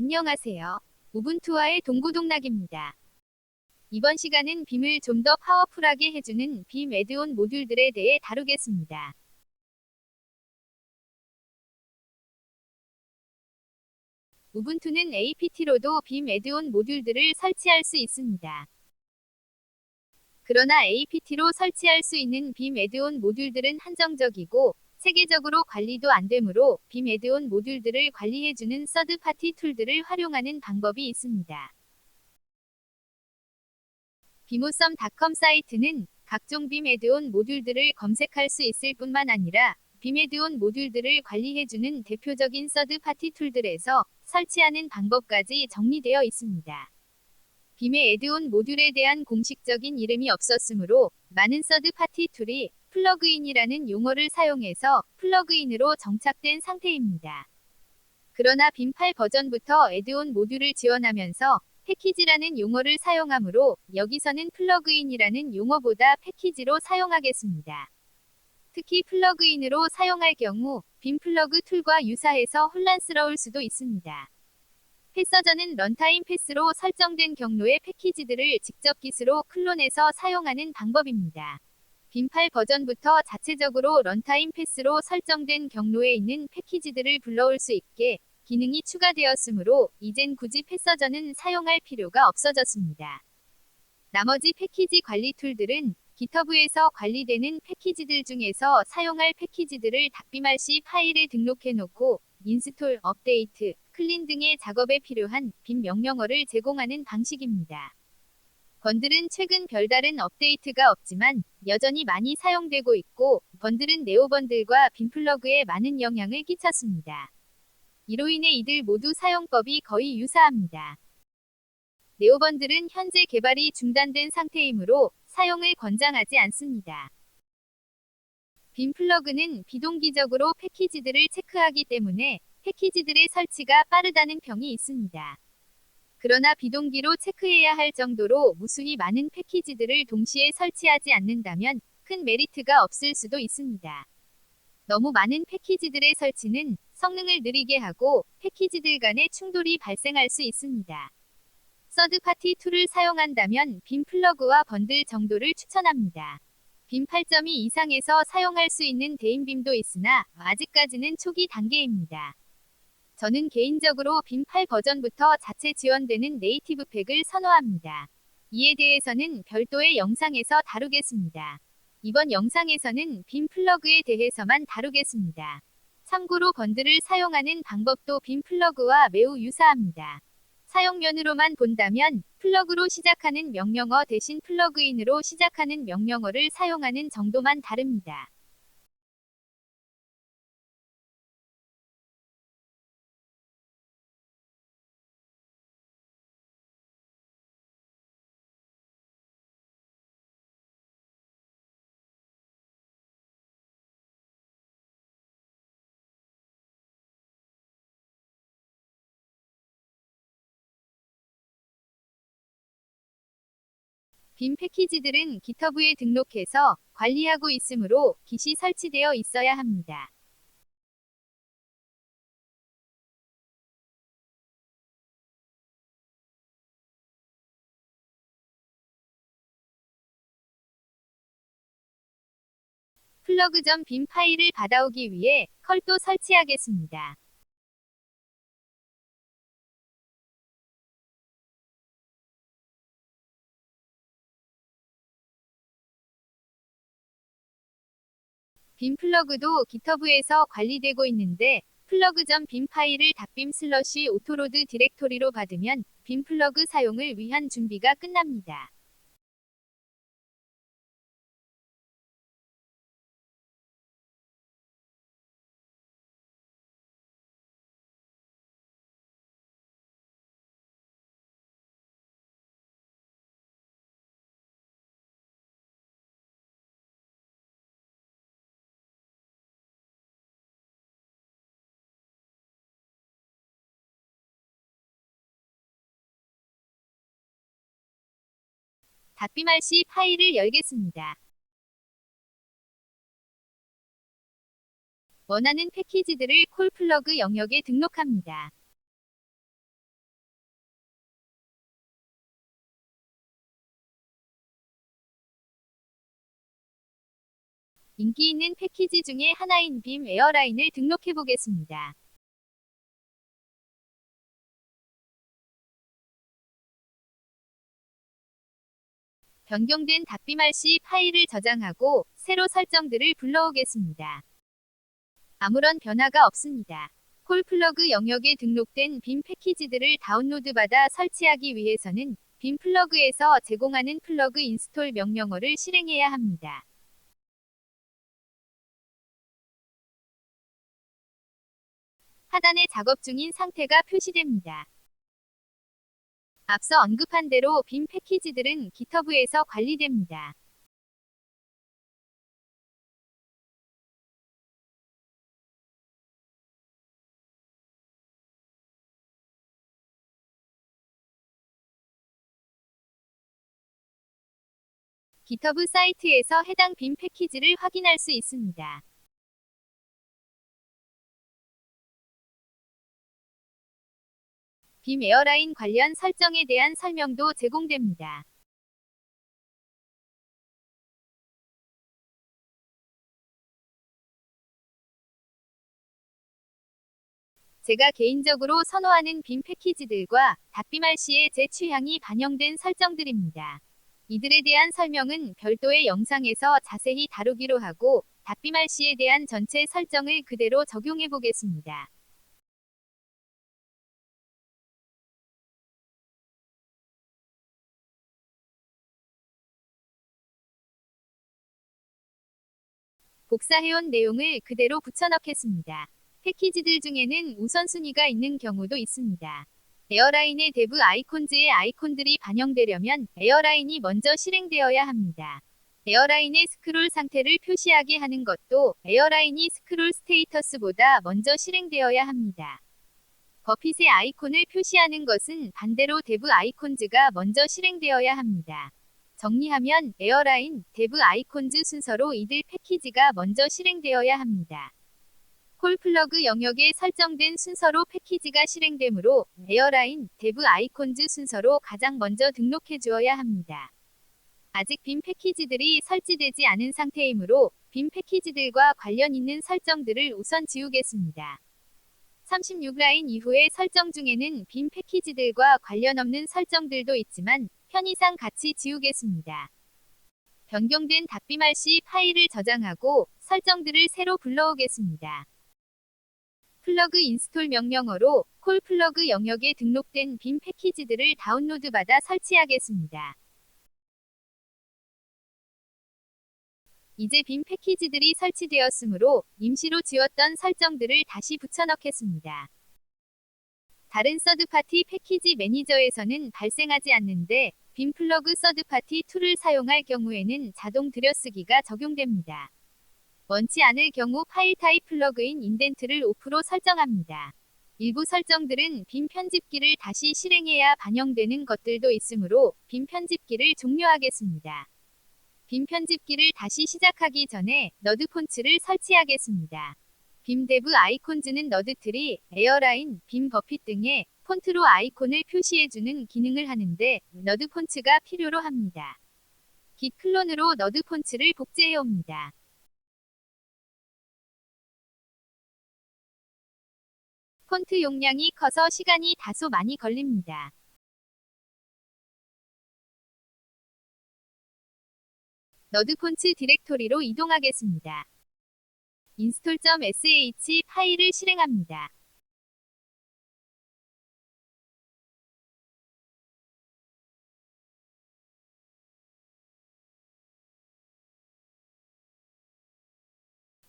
안녕하세요. 우분투와의 동고동락입니다. 이번 시간은 빔을 좀 더 파워풀하게 해주는 빔 애드온 모듈들에 대해 다루겠습니다. 우분투는 APT로도 빔 애드온 모듈들을 설치할 수 있습니다. 그러나 APT로 설치할 수 있는 빔 애드온 모듈들은 한정적이고 세계적으로 관리도 안 되므로 빔 애드온 모듈들을 관리해주는 서드파티 툴들을 활용하는 방법이 있습니다. 비모썸닷컴 사이트는 각종 빔 애드온 모듈들을 검색할 수 있을 뿐만 아니라 빔 애드온 모듈들을 관리해주는 대표적인 서드파티 툴들에서 설치하는 방법까지 정리되어 있습니다. 빔의 애드온 모듈에 대한 공식적인 이름이 없었으므로 많은 서드파티 툴이 플러그인이라는 용어를 사용해서 플러그인으로 정착된 상태입니다. 그러나 빔 8 버전부터 애드온 모듈을 지원하면서 패키지라는 용어를 사용하므로 여기서는 플러그인이라는 용어보다 패키지로 사용하겠습니다. 특히 플러그인으로 사용할 경우 빔 플러그 툴과 유사해서 혼란스러울 수도 있습니다. 패서저는 런타임 패스로 설정된 경로의 패키지들을 직접 깃으로 클론해서 사용하는 방법입니다. 빔 8 버전부터 자체적으로 런타임 패스로 설정된 경로에 있는 패키지들을 불러올 수 있게 기능이 추가되었으므로 이젠 굳이 패서저는 사용할 필요가 없어졌습니다. 나머지 패키지 관리 툴들은 GitHub에서 관리되는 패키지들 중에서 사용할 패키지들을 닷빔RC 파일에 등록해놓고 인스톨, 업데이트, 클린 등의 작업에 필요한 빔 명령어를 제공하는 방식입니다. 번들은 최근 별다른 업데이트가 없지만 여전히 많이 사용되고 있고 번들은 네오번들과 빔 플러그에 많은 영향을 끼쳤습니다. 이로 인해 이들 모두 사용법이 거의 유사합니다. 네오번들은 현재 개발이 중단된 상태이므로 사용을 권장하지 않습니다. 빔 플러그는 비동기적으로 패키지들을 체크하기 때문에 패키지들의 설치가 빠르다는 평이 있습니다. 그러나 비동기로 체크해야 할 정도로 무수히 많은 패키지들을 동시에 설치하지 않는다면 큰 메리트가 없을 수도 있습니다. 너무 많은 패키지들의 설치는 성능을 느리게 하고 패키지들 간의 충돌이 발생할 수 있습니다. 서드파티 툴을 사용한다면 빔 플러그와 번들 정도를 추천합니다. 빔 8.2 이상에서 사용할 수 있는 대인빔도 있으나 아직까지는 초기 단계입니다. 저는 개인적으로 빔 8 버전부터 자체 지원되는 네이티브 팩을 선호합니다. 이에 대해서는 별도의 영상에서 다루겠습니다. 이번 영상에서는 빔 플러그에 대해서만 다루겠습니다. 참고로 번들을 사용하는 방법도 빔 플러그와 매우 유사합니다. 사용면으로만 본다면 플러그로 시작하는 명령어 대신 플러그인으로 시작하는 명령어를 사용하는 정도만 다릅니다. 빔 패키지들은 GitHub에 등록해서 관리하고 있으므로 깃이 설치되어 있어야 합니다. 플러그.빔 파일을 받아오기 위해 컬도 설치하겠습니다. 빔 플러그도 GitHub에서 관리되고 있는데 플러그.빔 파일을 닷빔 슬러시 오토로드 디렉토리로 받으면 빔 플러그 사용을 위한 준비가 끝납니다. 닷빔RC 파일을 열겠습니다. 원하는 패키지들을 콜 플러그 영역에 등록합니다. 인기 있는 패키지 중에 하나인 빔 에어라인을 등록해 보겠습니다. 변경된 닷비말씨 파일을 저장하고 새로 설정들을 불러오겠습니다. 아무런 변화가 없습니다. 콜 플러그 영역에 등록된 빔 패키지들을 다운로드받아 설치하기 위해서는 빔 플러그에서 제공하는 플러그 인스톨 명령어를 실행해야 합니다. 하단에 작업 중인 상태가 표시됩니다. 앞서 언급한 대로 빔 패키지들은 GitHub에서 관리됩니다. GitHub 사이트에서 해당 빔 패키지를 확인할 수 있습니다. 빔 에어라인 관련 설정에 대한 설명도 제공됩니다. 제가 개인적으로 선호하는 빔 패키지들과 닷비말씨의 제 취향이 반영된 설정들입니다. 이들에 대한 설명은 별도의 영상에서 자세히 다루기로 하고 닷비말씨에 대한 전체 설정을 그대로 적용해 보겠습니다. 복사해온 내용을 그대로 붙여넣겠습니다. 패키지들 중에는 우선순위가 있는 경우도 있습니다. 에어라인의 대부 아이콘즈의 아이콘들이 반영되려면 에어라인이 먼저 실행되어야 합니다. 에어라인의 스크롤 상태를 표시하게 하는 것도 에어라인이 스크롤 스테이터스보다 먼저 실행되어야 합니다. 버핏의 아이콘을 표시하는 것은 반대로 대부 아이콘즈가 먼저 실행되어야 합니다. 정리하면 에어라인, 대부 아이콘즈 순서로 이들 패키지가 먼저 실행되어야 합니다. 콜 플러그 영역에 설정된 순서로 패키지가 실행되므로 에어라인, 대부 아이콘즈 순서로 가장 먼저 등록해 주어야 합니다. 아직 빔 패키지들이 설치되지 않은 상태이므로 빔 패키지들과 관련 있는 설정들을 우선 지우겠습니다. 36라인 이후의 설정 중에는 빔 패키지들과 관련 없는 설정들도 있지만 편의상 같이 지우겠습니다. 변경된 닷비말씨 파일을 저장하고 설정들을 새로 불러오겠습니다. 플러그 인스톨 명령어로 콜 플러그 영역에 등록된 빔 패키지들을 다운로드받아 설치하겠습니다. 이제 빔 패키지들이 설치되었으므로 임시로 지웠던 설정들을 다시 붙여넣겠습니다. 다른 서드파티 패키지 매니저에서는 발생하지 않는데 빔 플러그 서드파티 툴을 사용할 경우에는 자동 들여쓰기가 적용됩니다. 원치 않을 경우 파일 타입 플러그인 인덴트를 오프로 설정합니다. 일부 설정들은 빔 편집기를 다시 실행해야 반영되는 것들도 있으므로 빔 편집기를 종료하겠습니다. 빔 편집기를 다시 시작하기 전에 너드 폰츠를 설치하겠습니다. 빔 데브 아이콘즈는 너드트리, 에어라인, 빔 버핏 등의 폰트로 아이콘을 표시해주는 기능을 하는데 너드 폰츠가 필요로 합니다. git 클론으로 너드 폰츠를 복제해옵니다. 폰트 용량이 커서 시간이 다소 많이 걸립니다. 너드 폰츠 디렉토리로 이동하겠습니다. install.sh 파일을 실행합니다.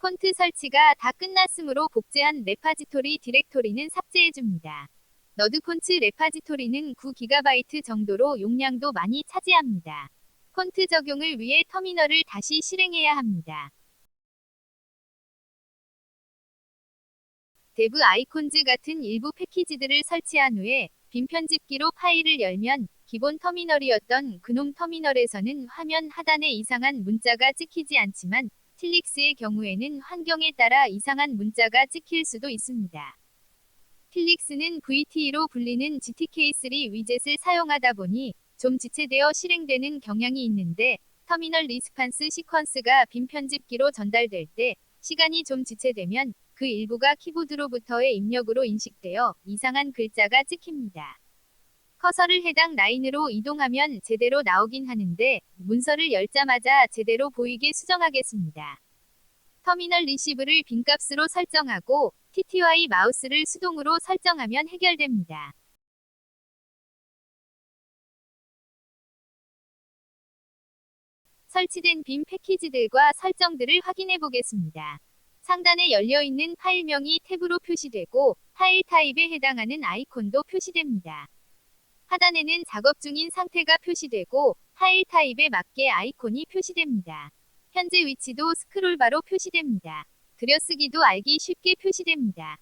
폰트 설치가 다 끝났으므로 복제한 레파지토리 디렉토리는 삭제해줍니다. 너드 폰츠 레파지토리는 9GB 정도로 용량도 많이 차지합니다. 폰트 적용을 위해 터미널을 다시 실행해야 합니다. 데브 아이콘즈 같은 일부 패키지들을 설치한 후에 빔 편집기로 파일을 열면 기본 터미널이었던 그놈 터미널에서는 화면 하단에 이상한 문자가 찍히지 않지만 틸릭스의 경우에는 환경에 따라 이상한 문자가 찍힐 수도 있습니다. 틸릭스는 VTE로 불리는 GTK3 위젯을 사용하다 보니 좀 지체되어 실행되는 경향이 있는데 터미널 리스판스 시퀀스가 빔 편집기로 전달될 때 시간이 좀 지체되면 그 일부가 키보드로부터의 입력으로 인식되어 이상한 글자가 찍힙니다. 커서를 해당 라인으로 이동하면 제대로 나오긴 하는데 문서를 열자마자 제대로 보이게 수정하겠습니다. 터미널 리시브를 빈값으로 설정하고 TTY 마우스를 수동으로 설정하면 해결됩니다. 설치된 빔 패키지들과 설정들을 확인해 보겠습니다. 상단에 열려있는 파일명이 탭으로 표시되고 파일 타입에 해당하는 아이콘도 표시됩니다. 하단에는 작업 중인 상태가 표시되고 파일 타입에 맞게 아이콘이 표시됩니다. 현재 위치도 스크롤바로 표시됩니다. 들여쓰기도 알기 쉽게 표시됩니다.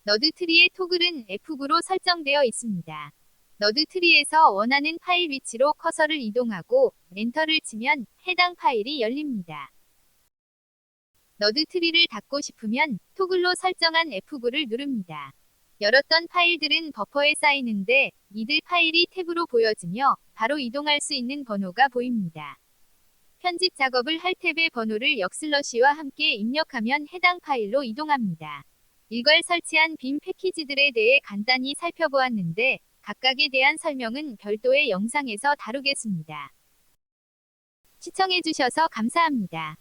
너드 트리의 토글은 F9로 설정되어 있습니다. 너드 트리에서 원하는 파일 위치로 커서를 이동하고 엔터를 치면 해당 파일이 열립니다. 너드 트리를 닫고 싶으면 토글로 설정한 F9를 누릅니다. 열었던 파일들은 버퍼에 쌓이는데 이들 파일이 탭으로 보여지며 바로 이동할 수 있는 번호가 보입니다. 편집 작업을 할 탭의 번호를 역슬러시와 함께 입력하면 해당 파일로 이동합니다. 일괄 설치한 빔 패키지들에 대해 간단히 살펴보았는데 각각에 대한 설명은 별도의 영상에서 다루겠습니다. 시청해주셔서 감사합니다.